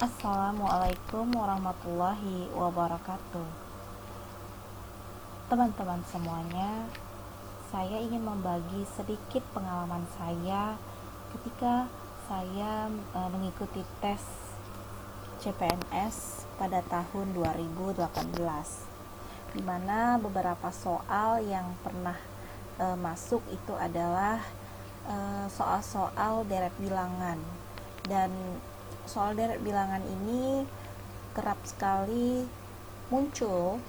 Assalamualaikum warahmatullahi wabarakatuh. Teman-teman semuanya, saya ingin membagi sedikit pengalaman saya ketika saya mengikuti tes CPNS pada tahun 2018, di mana beberapa soal yang pernah masuk itu adalah soal-soal deret bilangan. Dan soal deret bilangan ini kerap sekali muncul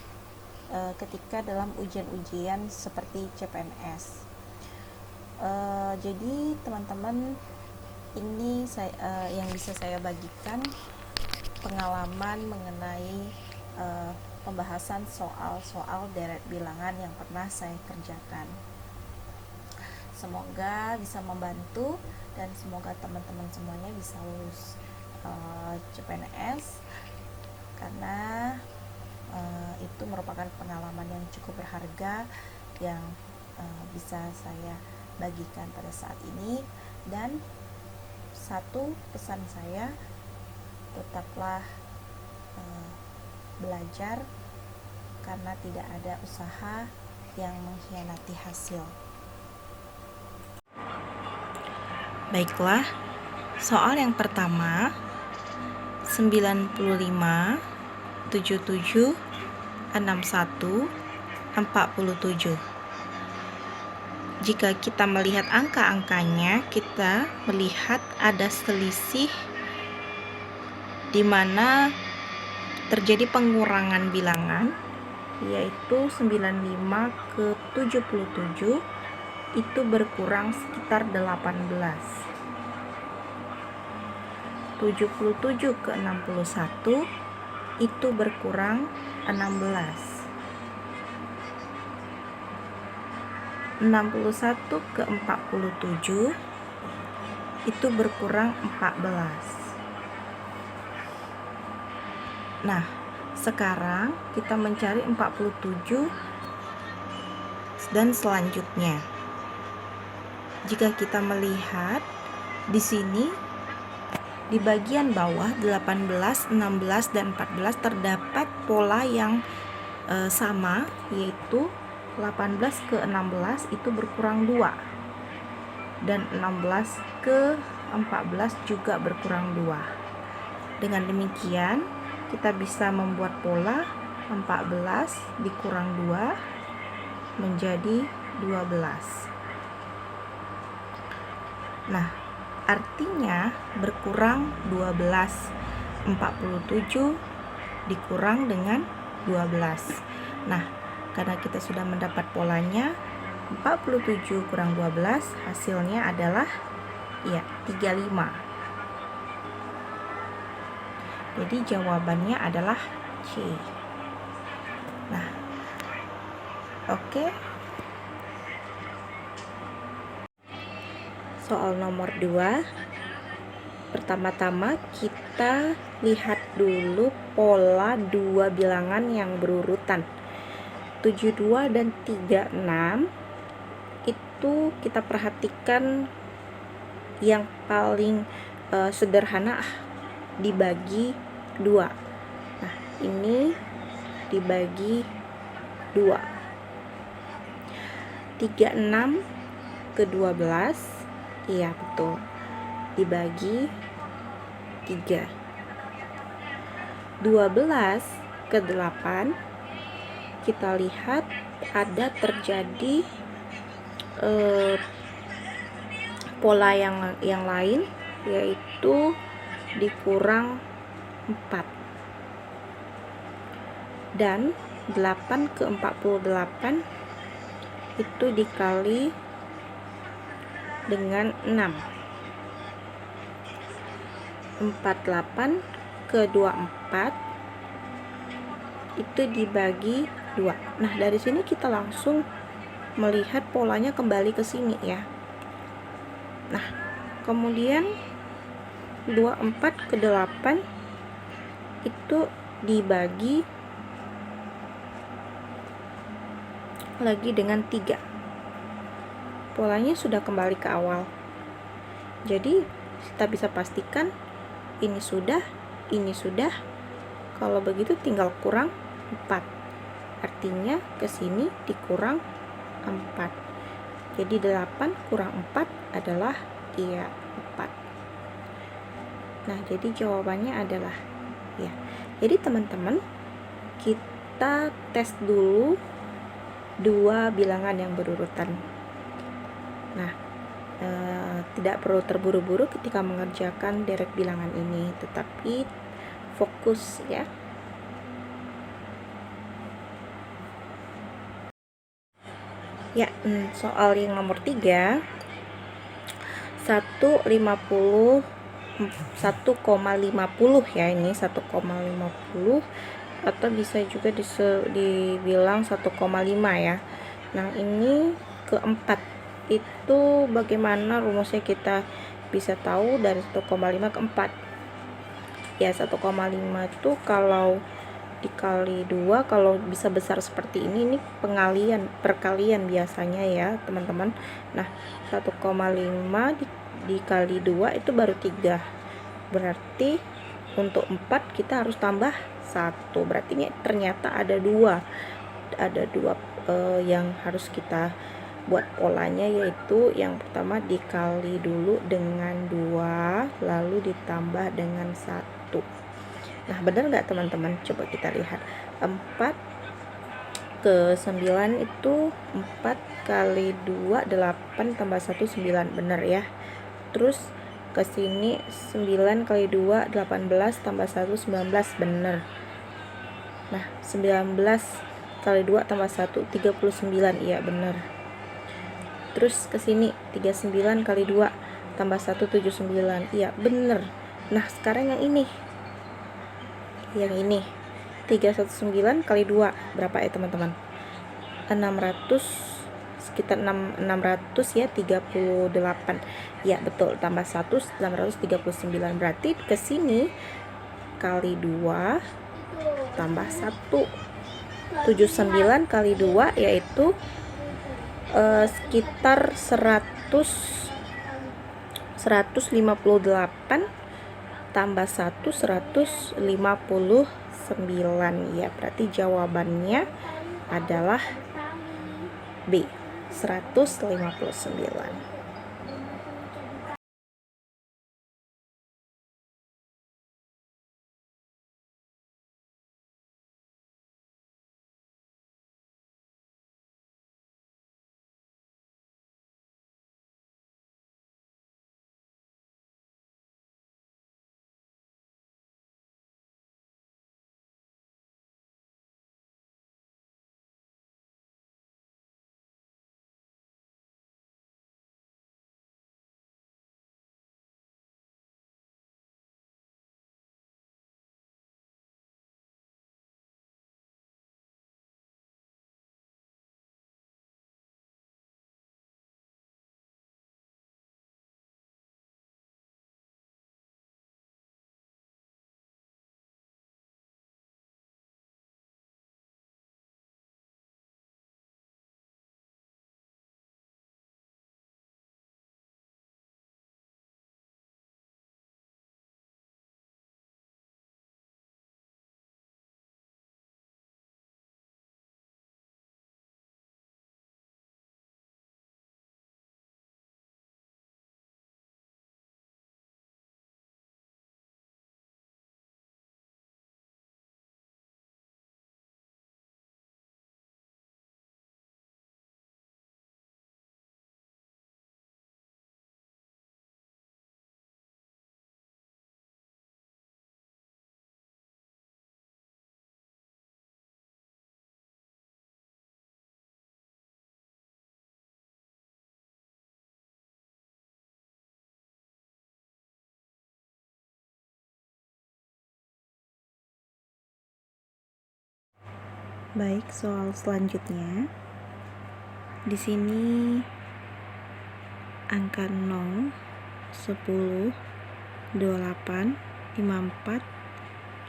ketika dalam ujian-ujian seperti CPNS. Jadi teman-teman, ini yang bisa saya bagikan pengalaman mengenai pembahasan soal-soal deret bilangan yang pernah saya kerjakan. Semoga bisa membantu dan semoga teman-teman semuanya bisa lulus CPNS, karena itu merupakan pengalaman yang cukup berharga yang bisa saya bagikan pada saat ini. Dan satu pesan saya, tetaplah belajar, karena tidak ada usaha yang mengkhianati hasil. Baiklah, soal yang pertama 95, 77, 61, 47. Jika kita melihat angka-angkanya, kita melihat ada selisih di mana terjadi pengurangan bilangan, yaitu 95 ke 77 itu berkurang sekitar 18. 77 ke 61 itu berkurang 16. 61 ke 47 itu berkurang 14. Nah, sekarang kita mencari 47 dan selanjutnya. Jika kita melihat di sini, di bagian bawah 18, 16, dan 14 terdapat pola yang sama, yaitu 18 ke 16 itu berkurang 2, dan 16 ke 14 juga berkurang 2. Dengan demikian, kita bisa membuat pola 14 dikurang 2 menjadi 12. Nah, artinya berkurang 12. 47 dikurang dengan 12. Nah, karena kita sudah mendapat polanya, 47 kurang 12 hasilnya adalah 35. Jadi jawabannya adalah C. Nah, oke. Soal nomor 2. Pertama-tama kita lihat dulu pola dua bilangan yang berurutan. 72 dan 36 itu kita perhatikan yang paling sederhana dibagi 2. Nah, ini dibagi 2. 36 ke 12, iya betul, dibagi 3. 12 ke 8 kita lihat ada terjadi pola yang lain, yaitu dikurang 4. Dan 8 ke 48 itu dikali dengan 6. 48 ke 24 itu dibagi 2. Nah, dari sini kita langsung melihat polanya kembali ke sini ya. Nah, kemudian 24 ke 8 itu dibagi lagi dengan 3. Polanya sudah kembali ke awal. Jadi kita bisa pastikan ini sudah ini sudah. Kalau begitu tinggal kurang 4. Artinya ke sini dikurang 4. Jadi 8 kurang 4 adalah 4. Nah, jadi jawabannya adalah ya. Jadi teman-teman, kita tes dulu dua bilangan yang berurutan. Nah, tidak perlu terburu-buru ketika mengerjakan deret bilangan ini, tetapi fokus ya. Ya, soal yang nomor 3, 1,50 ya, ini 1,50 atau bisa juga dibilang 1,5 ya. Nah, ini keempat itu bagaimana rumusnya kita bisa tahu dari 1,5 ke 4 ya. 1,5 itu kalau dikali 2, kalau bisa besar seperti ini perkalian biasanya ya teman-teman. Nah, 1,5 dikali 2 itu baru 3. Berarti untuk 4 kita harus tambah 1. Berarti ini ternyata ada dua yang harus kita buat polanya, yaitu yang pertama dikali dulu dengan 2 lalu ditambah dengan 1. Nah, benar nggak teman-teman? Coba kita lihat. 4 ke 9 itu 4 kali 2 8 tambah 1 9, benar ya. Terus ke sini 9 kali 2 18 tambah 1 19, benar. Nah, 19 kali 2 tambah 1 39, iya benar. Terus ke sini 39 kali 2 tambah 1 79, iya benar. Nah, sekarang yang ini 319 kali 2 berapa ya teman-teman? 600, sekitar 600 ya, 38 ya, betul. Tambah 1 939, berarti ke sini kali 2 tambah 1 79 kali 2 yaitu sekitar 158 tambah 1 159 ya. Berarti jawabannya adalah B, 159. Baik, soal selanjutnya. Di sini angka 0, 10, 28, 54,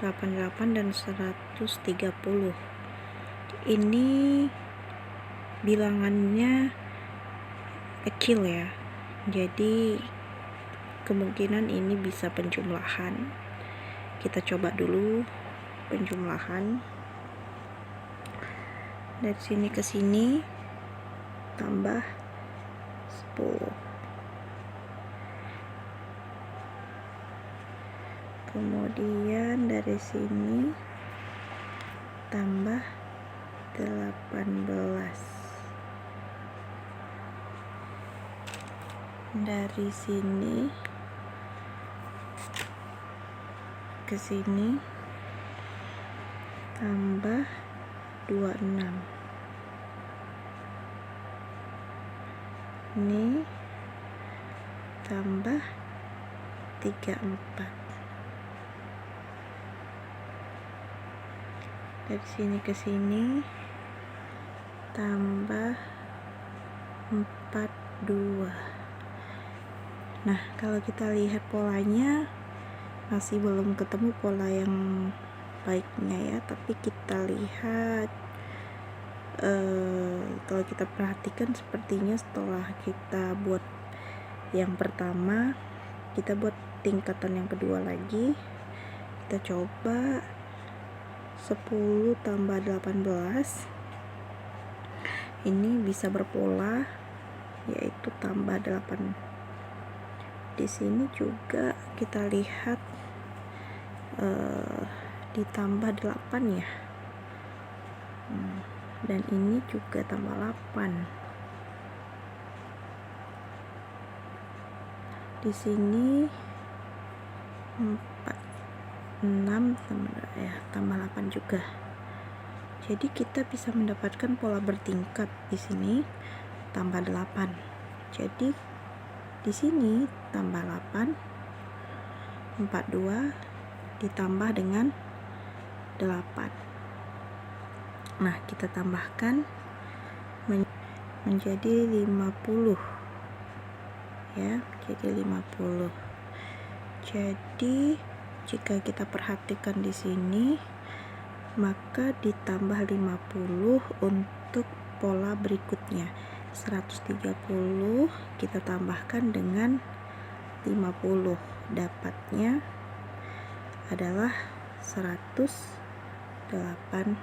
88 dan 130. Ini bilangannya kecil ya. Jadi kemungkinan ini bisa penjumlahan. kita coba dulu penjumlahan. Dari sini ke sini tambah 10. Kemudian dari sini tambah 18. Dari sini ke sini tambah 26. Ini tambah 34. Dari sini ke sini tambah 42. Nah, kalau kita lihat polanya masih belum ketemu pola yang baiknya ya, tapi kita lihat kalau kita perhatikan sepertinya setelah kita buat yang pertama, kita buat tingkatan yang kedua lagi, kita coba 10 tambah 18 ini bisa berpola, yaitu tambah 8. Di sini juga kita lihat ditambah 8 ya, dan ini juga tambah 8. Di sini 4, 6 tambah 8 juga. Jadi kita bisa mendapatkan pola bertingkat di sini tambah 8. Jadi di sini tambah 8, 42 ditambah dengan 8. Nah, kita tambahkan menjadi 50 ya, jadi 50. Jadi jika kita perhatikan di sini, maka ditambah 50 untuk pola berikutnya. 130 kita tambahkan dengan 50, dapatnya adalah 180.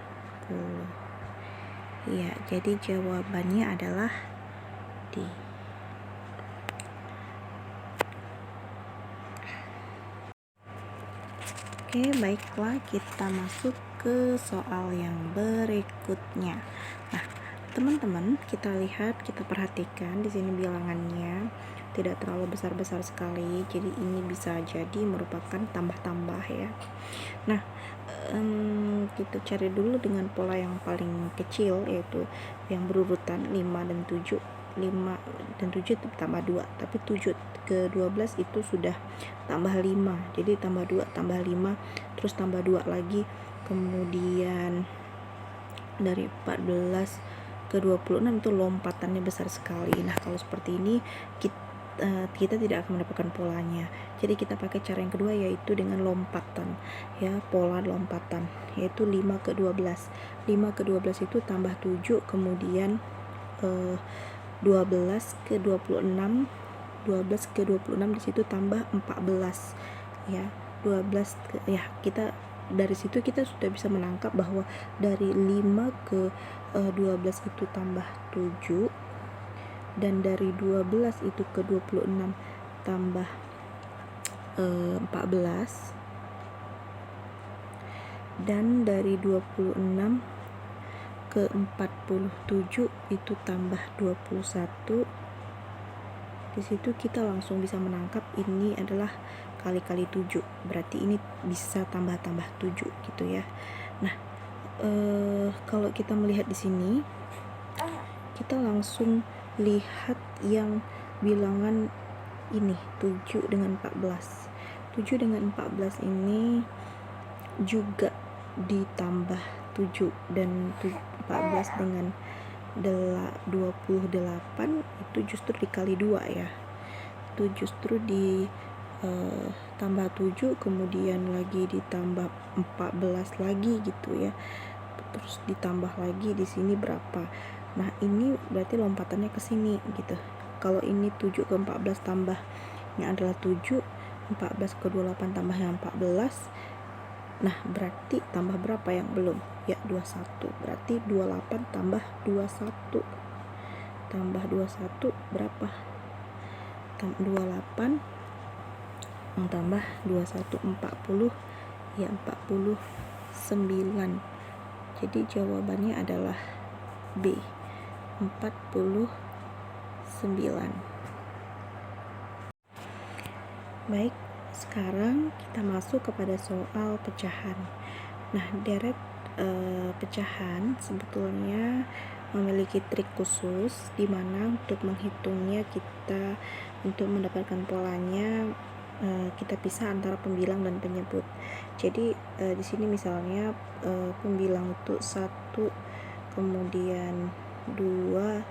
Ya, jadi jawabannya adalah D. Oke, baiklah, kita masuk ke soal yang berikutnya. Nah, teman-teman, kita lihat, kita perhatikan di sini bilangannya tidak terlalu besar-besar sekali, jadi ini bisa jadi merupakan tambah-tambah ya. Nah, kita cari dulu dengan pola yang paling kecil, yaitu yang berurutan 5 dan 7. 5 dan 7 itu tambah 2, tapi 7 ke 12 itu sudah tambah 5, jadi tambah 2 tambah 5 terus tambah 2 lagi, kemudian dari 14 ke 26 itu lompatannya besar sekali. Nah, kalau seperti ini kita tidak akan mendapatkan polanya, jadi kita pakai cara yang kedua, yaitu dengan lompatan ya, pola lompatan, yaitu 5 ke 12. 5 ke 12 itu tambah 7, kemudian 12 ke 26, 12 ke 26 di situ tambah 14 ya, 12 ke, ya, kita dari situ kita sudah bisa menangkap bahwa dari 5 ke 12 itu tambah 7, dan dari 12 itu ke 26 tambah 14, dan dari 26 ke 47 itu tambah 21. Di situ kita langsung bisa menangkap ini adalah kali-kali 7, berarti ini bisa tambah-tambah 7 gitu ya. Nah, kalau kita melihat di sini, kita langsung lihat yang bilangan ini 7 dengan 14. 7 dengan 14 ini juga ditambah 7, dan 14 dengan 28 itu justru dikali 2 ya, itu justru di tambah 7 kemudian lagi ditambah 14 lagi gitu ya, terus ditambah lagi di sini berapa. Nah, ini berarti lompatannya ke sini gitu. Kalau ini 7 ke 14 tambahnya adalah 7, 14 ke 28 tambahnya 14, Nah, berarti tambah berapa yang belum? Ya, 21. Berarti 28 tambah 21. Tambah 21 berapa? 28 tambah 21 40. Ya, 49. Jadi jawabannya adalah B, 49. Baik, sekarang kita masuk kepada soal pecahan. Nah, deret pecahan sebetulnya memiliki trik khusus di mana untuk menghitungnya kita untuk mendapatkan polanya kita pisah antara pembilang dan penyebut. Jadi di sini misalnya pembilang itu 1, kemudian 2,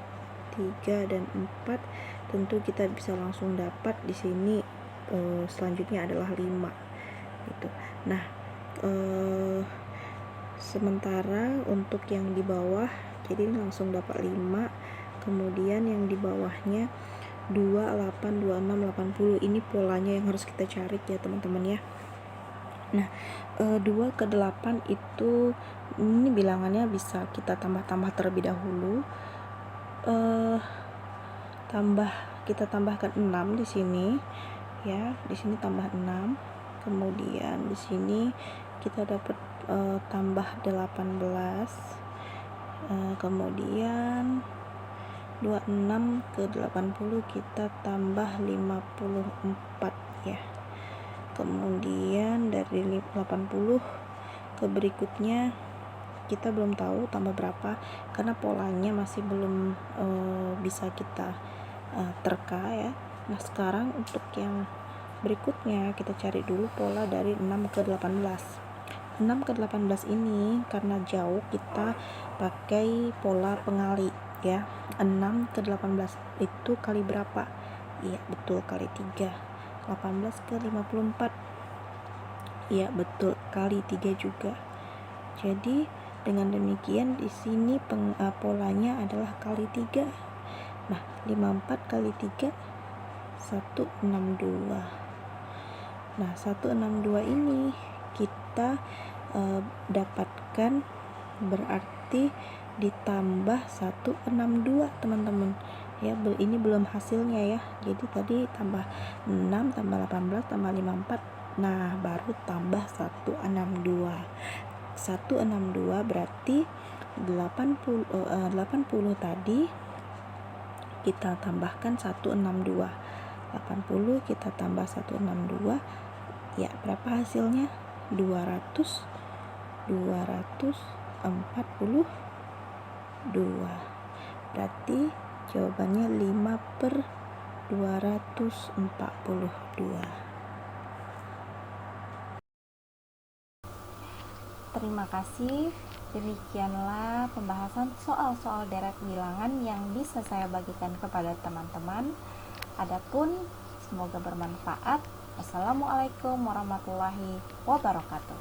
3 dan 4, tentu kita bisa langsung dapat di sini selanjutnya adalah 5 gitu. Nah, sementara untuk yang di bawah, jadi langsung dapat 5, kemudian yang di bawahnya 2, 8, 26, 80. Ini polanya yang harus kita cari ya teman-teman ya. Nah, 2 ke 8 itu ini bilangannya bisa kita tambah-tambah terlebih dahulu. Kita tambahkan 6 di sini ya, di sini tambah 6, kemudian di sini kita dapat tambah 18, kemudian 26 ke 80 kita tambah 54 ya, kemudian dari 80 ke berikutnya kita belum tahu tambah berapa karena polanya masih belum bisa kita terka ya. Nah, sekarang untuk yang berikutnya kita cari dulu pola dari 6 ke 18. 6 ke 18 ini karena jauh kita pakai pola pengali ya. 6 ke 18 itu kali berapa? Iya, betul, kali 3. 18 ke 54. Iya, betul, kali 3 juga. Jadi dengan demikian di sini polanya adalah kali 3. Nah, 54 kali 3 162. Nah, 162 ini kita dapatkan berarti ditambah 162 teman-teman ya. Ini belum hasilnya ya, jadi tadi tambah 6 tambah 18 tambah 54, nah baru tambah 162. 162 berarti 80 tadi kita tambahkan 162. 80 kita tambah 162 ya, berapa hasilnya? 242. Berarti jawabannya 5/242. Terima kasih. Demikianlah pembahasan soal-soal deret bilangan yang bisa saya bagikan kepada teman-teman. Adapun semoga bermanfaat. Wassalamualaikum warahmatullahi wabarakatuh.